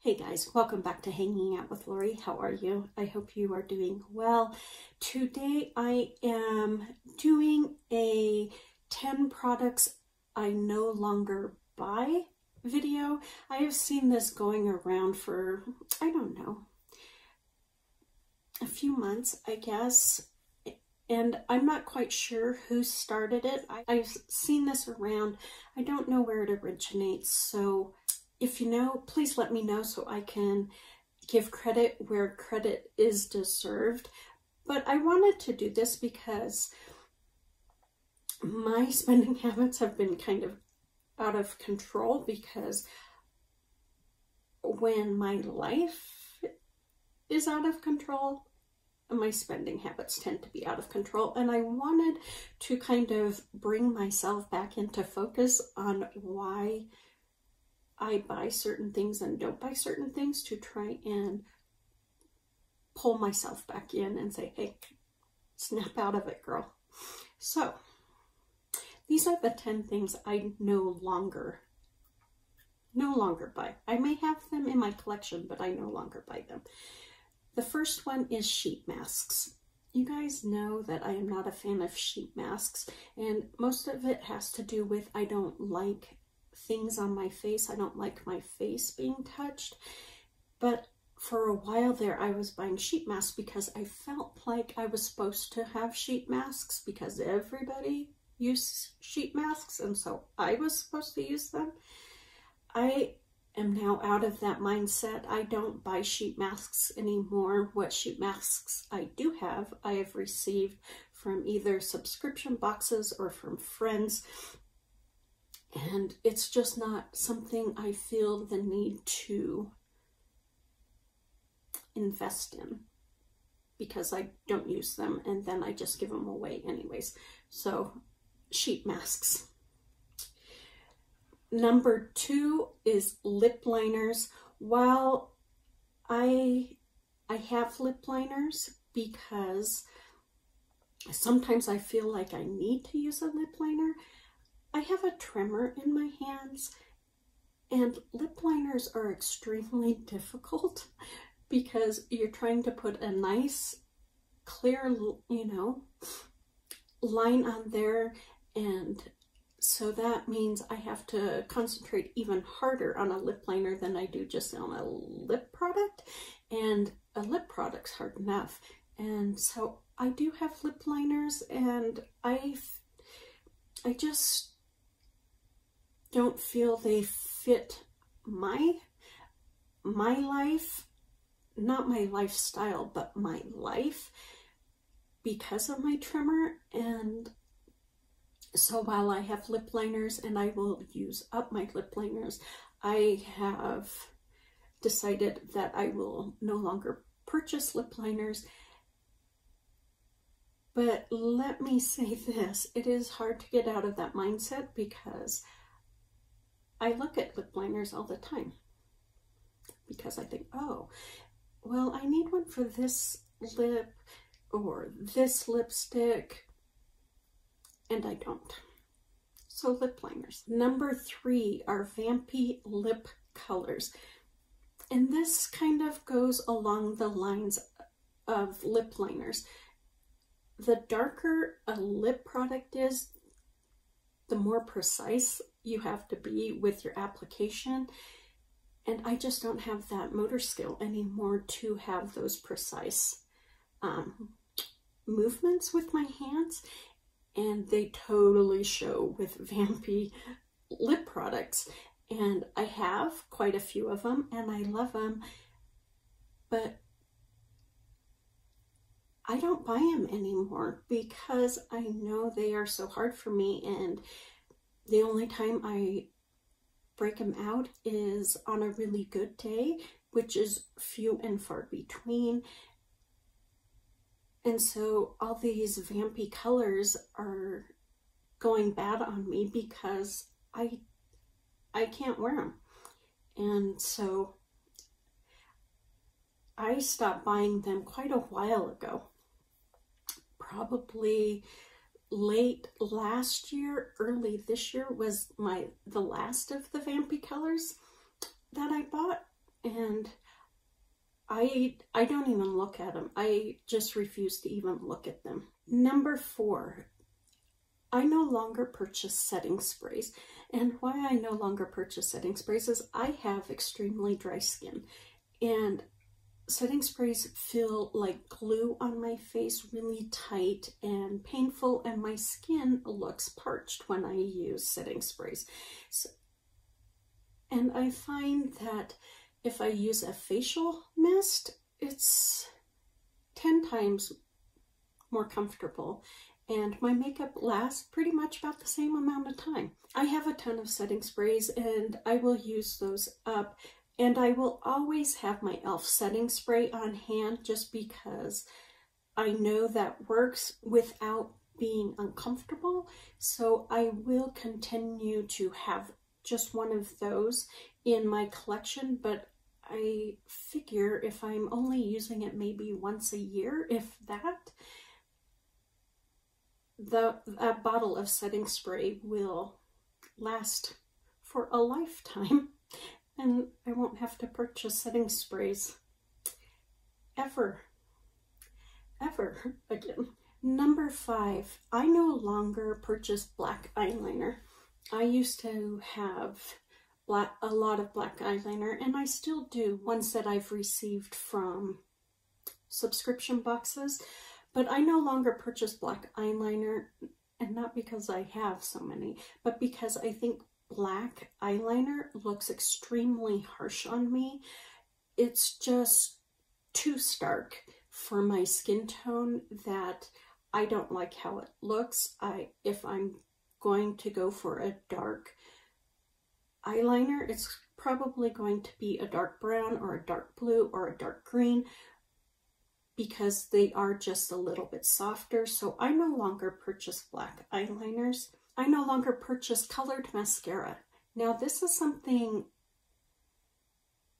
Hey guys, welcome back to Hanging Out with Lori. How are you? I hope you are doing well. Today I am doing a 10 products I no longer buy video. I have seen this going around for, I don't know, a few months, I guess. And I'm not quite sure who started it. I've seen this around. I don't know where it originates, so if you know, please let me know so I can give credit where credit is deserved. But I wanted to do this because my spending habits have been kind of out of control, because when my life is out of control, my spending habits tend to be out of control. And I wanted to kind of bring myself back into focus on why I buy certain things and don't buy certain things, to try and pull myself back in and say, hey, snap out of it, girl. So these are the 10 things I no longer buy. I may have them in my collection, but I no longer buy them. The first one is sheet masks. You guys know that I am not a fan of sheet masks, and most of it has to do with I don't like things on my face. I don't like my face being touched. But for a while there, I was buying sheet masks because I felt like I was supposed to have sheet masks because everybody uses sheet masks, and so I was supposed to use them. I am now out of that mindset. I don't buy sheet masks anymore. What sheet masks I do have, I have received from either subscription boxes or from friends. And it's just not something I feel the need to invest in, because I don't use them and then I just give them away anyways. So sheet masks. Number 2 is lip liners. While I have lip liners because sometimes I feel like I need to use a lip liner, I have a tremor in my hands, and lip liners are extremely difficult because you're trying to put a nice, clear, line on there, and so that means I have to concentrate even harder on a lip liner than I do just on a lip product, and a lip product's hard enough. And so I do have lip liners, and I just don't feel they fit my life, not my lifestyle, but my life, because of my tremor. And so while I have lip liners and I will use up my lip liners, I have decided that I will no longer purchase lip liners. But let me say this, it is hard to get out of that mindset, because I look at lip liners all the time because I think, oh, well, I need one for this lip or this lipstick, and I don't. So lip liners. Number 3 are vampy lip colors. And this kind of goes along the lines of lip liners. The darker a lip product is, the more precise you have to be with your application. And I just don't have that motor skill anymore to have those precise movements with my hands. And they totally show with vampy lip products. And I have quite a few of them and I love them, but I don't buy them anymore because I know they are so hard for me, and the only time I break them out is on a really good day, which is few and far between. And so all these vampy colors are going bad on me because I can't wear them. And so I stopped buying them quite a while ago. Probably late last year, early this year was the last of the vampy colors that I bought. and I don't even look at them. I just refuse to even look at them. Number 4, I no longer purchase setting sprays. And why I no longer purchase setting sprays is I have extremely dry skin, and setting sprays feel like glue on my face, really tight and painful, and my skin looks parched when I use setting sprays. And I find that if I use a facial mist, it's 10 times more comfortable, and my makeup lasts pretty much about the same amount of time. I have a ton of setting sprays, and I will use those up, and I will always have my e.l.f. setting spray on hand just because I know that works without being uncomfortable. So I will continue to have just one of those in my collection, but I figure if I'm only using it maybe once a year, if that, a bottle of setting spray will last for a lifetime, and I won't have to purchase setting sprays ever again. Number 5, I no longer purchase black eyeliner. I used to have a lot of black eyeliner, and I still do, ones that I've received from subscription boxes, but I no longer purchase black eyeliner, and not because I have so many, but because I think black eyeliner looks extremely harsh on me. It's just too stark for my skin tone that I don't like how it looks. If I'm going to go for a dark eyeliner, it's probably going to be a dark brown or a dark blue or a dark green, because they are just a little bit softer. So I no longer purchase black eyeliners. I no longer purchase colored mascara. Now this is something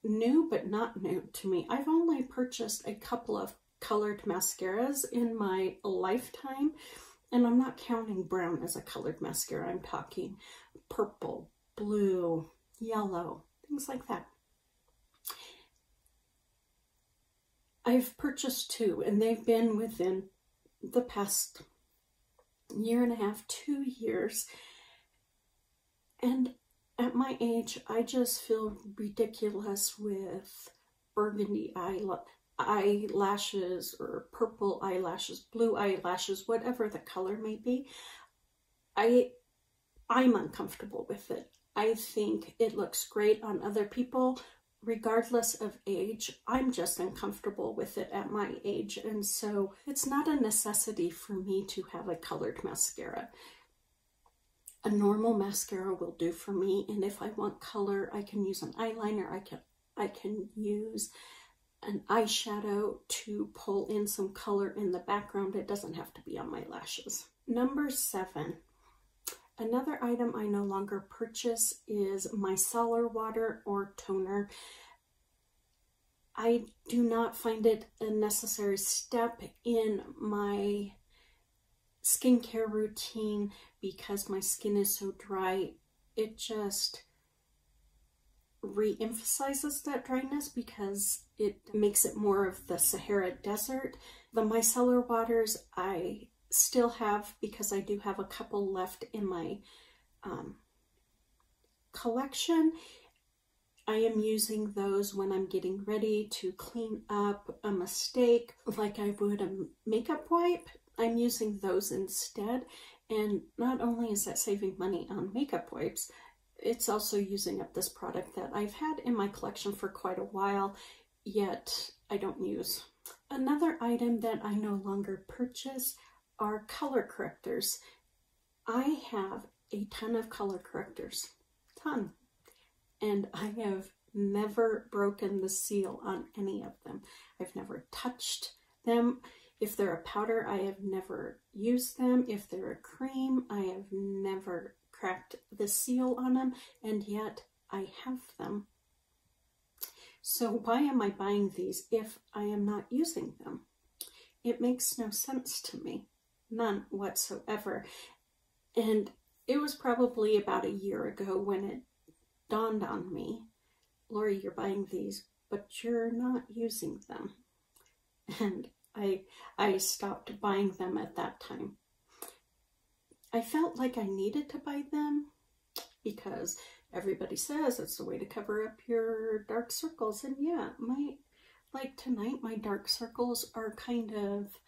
new but not new to me. I've only purchased a couple of colored mascaras in my lifetime, and I'm not counting brown as a colored mascara. I'm talking purple, blue, yellow, things like that. I've purchased 2, and they've been within the past year and a half, 2 years. And at my age, I just feel ridiculous with burgundy eyelashes or purple eyelashes, blue eyelashes, whatever the color may be. I'm uncomfortable with it. I think it looks great on other people, regardless of age. I'm just uncomfortable with it at my age, and so it's not a necessity for me to have a colored mascara. A normal mascara will do for me, and if I want color, I can use an eyeliner. I can use an eyeshadow to pull in some color in the background. It doesn't have to be on my lashes. Number 7. Another item I no longer purchase is micellar water or toner. I do not find it a necessary step in my skincare routine because my skin is so dry. It just re-emphasizes that dryness because it makes it more of the Sahara Desert. The micellar waters I still have because I do have a couple left in my collection. I am using those when I'm getting ready to clean up a mistake like I would a makeup wipe. I'm using those instead, and not only is that saving money on makeup wipes, it's also using up this product that I've had in my collection for quite a while, yet I don't use. Another item that I no longer purchase are color correctors. I have a ton of color correctors, and I have never broken the seal on any of them. I've never touched them. If they're a powder, I have never used them. If they're a cream, I have never cracked the seal on them, and yet I have them. So why am I buying these if I am not using them? It makes no sense to me. None whatsoever. And it was probably about a year ago when it dawned on me, Lori, you're buying these, but you're not using them. And I stopped buying them at that time. I felt like I needed to buy them because everybody says it's the way to cover up your dark circles. And yeah, like tonight, my dark circles are kind of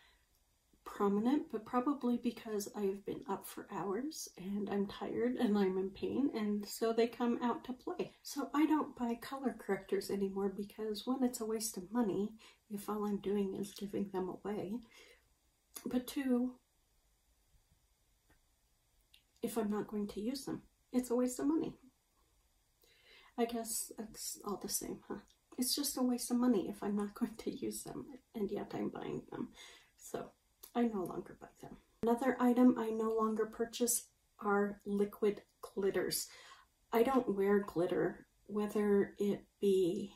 prominent, but probably because I've been up for hours and I'm tired and I'm in pain, and so they come out to play. So I don't buy color correctors anymore because, one, it's a waste of money if all I'm doing is giving them away, but two, if I'm not going to use them, it's a waste of money. I guess that's all the same, huh? It's just a waste of money if I'm not going to use them, and yet I'm buying them. So I no longer buy them. Another item I no longer purchase are liquid glitters. I don't wear glitter, whether it be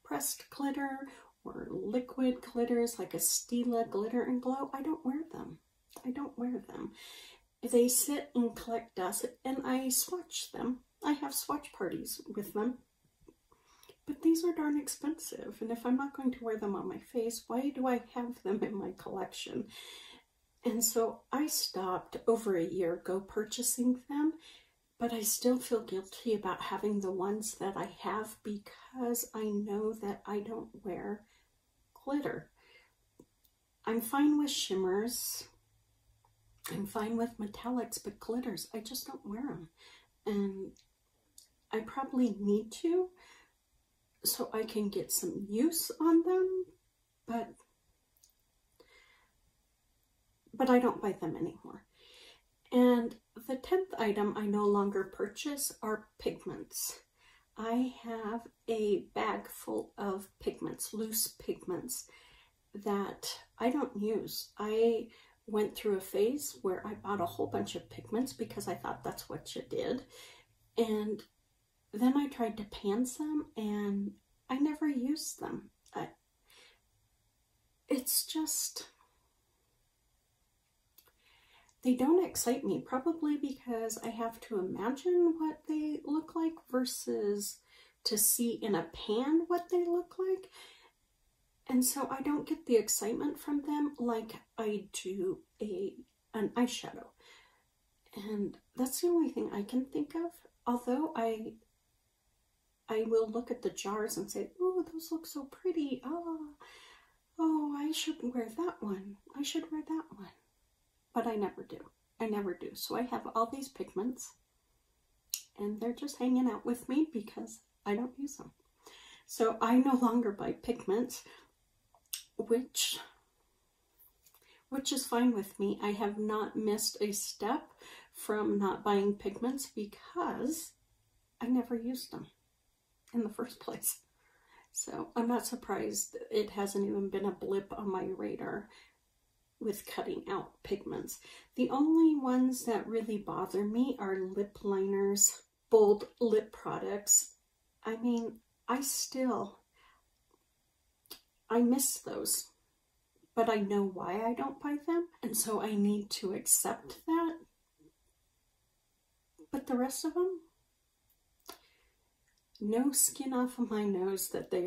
pressed glitter or liquid glitters like a Stila Glitter and Glow. I don't wear them. I don't wear them. They sit and collect dust, and I swatch them. I have swatch parties with them. But these are darn expensive, and if I'm not going to wear them on my face, why do I have them in my collection? And so I stopped over a year ago purchasing them, but I still feel guilty about having the ones that I have because I know that I don't wear glitter. I'm fine with shimmers. I'm fine with metallics, but glitters, I just don't wear them. And I probably need to, so I can get some use on them, but I don't buy them anymore. And the 10th item I no longer purchase are pigments. I have a bag full of pigments, loose pigments, that I don't use. I went through a phase where I bought a whole bunch of pigments because I thought that's what you did. And then I tried to pan some and I never used them. It's just, they don't excite me, probably because I have to imagine what they look like versus to see in a pan what they look like. And so I don't get the excitement from them like I do an eyeshadow. And that's the only thing I can think of. Although I will look at the jars and say, oh, those look so pretty. Oh, I should wear that one. I should wear that one. But I never do. I never do. So I have all these pigments and they're just hanging out with me because I don't use them. So I no longer buy pigments, which is fine with me. I have not missed a step from not buying pigments because I never used them in the first place. So I'm not surprised it hasn't even been a blip on my radar with cutting out pigments. The only ones that really bother me are lip liners, bold lip products. I mean, I miss those, but I know why I don't buy them, and so I need to accept that. But the rest of them, no skin off of my nose that they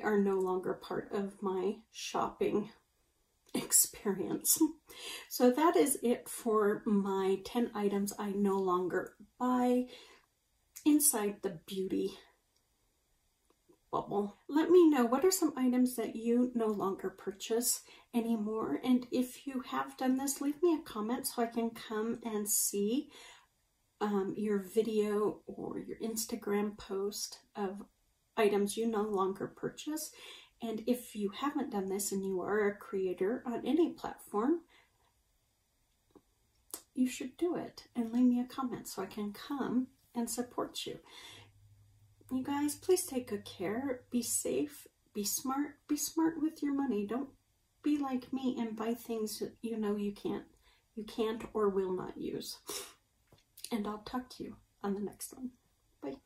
are no longer part of my shopping experience. So that is it for my 10 items I no longer buy inside the beauty bubble. Let me know, what are some items that you no longer purchase anymore? And if you have done this, leave me a comment so I can come and see your video or your Instagram post of items you no longer purchase. And if you haven't done this and you are a creator on any platform, you should do it and leave me a comment so I can come and support you. You guys, please take good care. Be safe. Be smart. Be smart with your money. Don't be like me and buy things that you know you can't or will not use. And I'll talk to you on the next one. Bye.